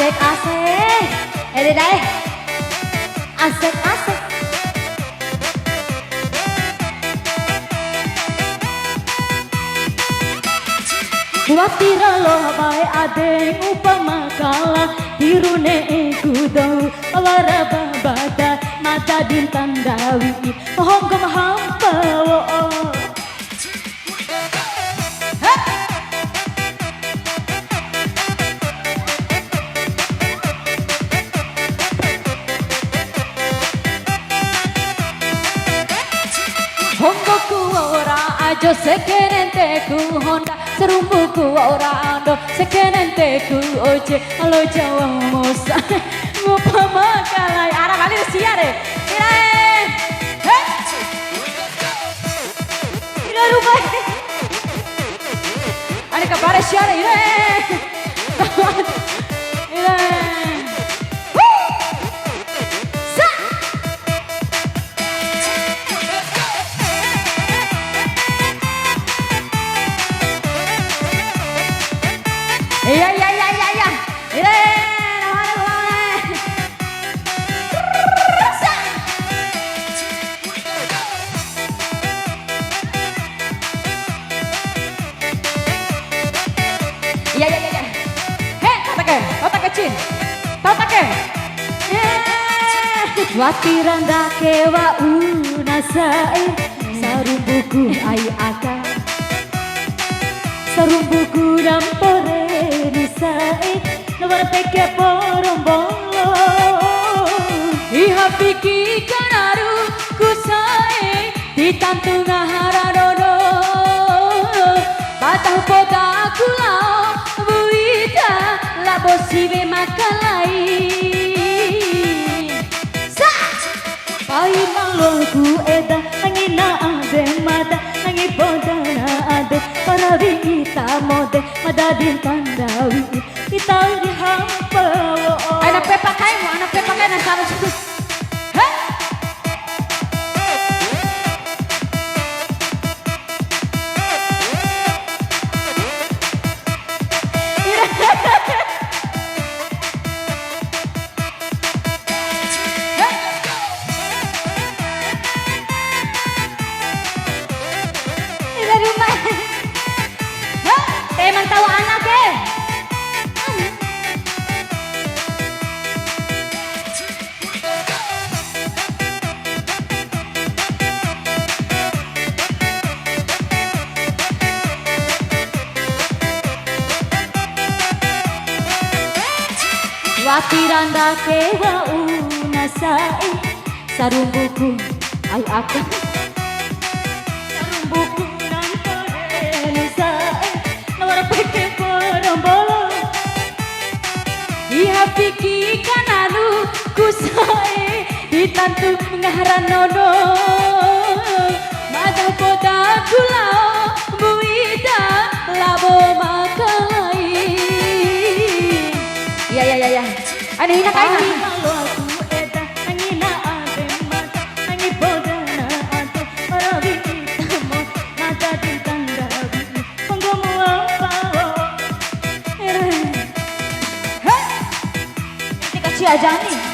Asik-asik. Dai. Asik-asik. Watira lo bae ade upama kala dirune kudo warababada mata bintang dawi honggom hampa wo. Hongoku ora ajo sekenente ku honda serumbuku ora ando sekenente ku oje alo jawa mosa ngupama kalai arah kali sia deh irae ira rumah ada kabar sia deh irae irae Iya. Iya. Hei, kata kecil. Tatake. Watiran dakewa unasai sarumbuku ai aka. Sarumbuku dampore nisai nomor peke porombolo iha piki kanaru kusai ditantu ngaharadodo patah poda kulau buita labo siwe makalai sa pai malonku eda angina ade mada angi poda na ade parawi mode madadin tandawi itaw di hampa anak pepakai na sarus emang tahu anak watiran dakewa unasai sarumbuku ai akan sarumbuku nampore nisai nomor peke porombolo iha piki kananu kusai ditantu ngaharanono mada poda kulau buida labo makalai. Ya. Ada hina kaina. Kasih aja nih.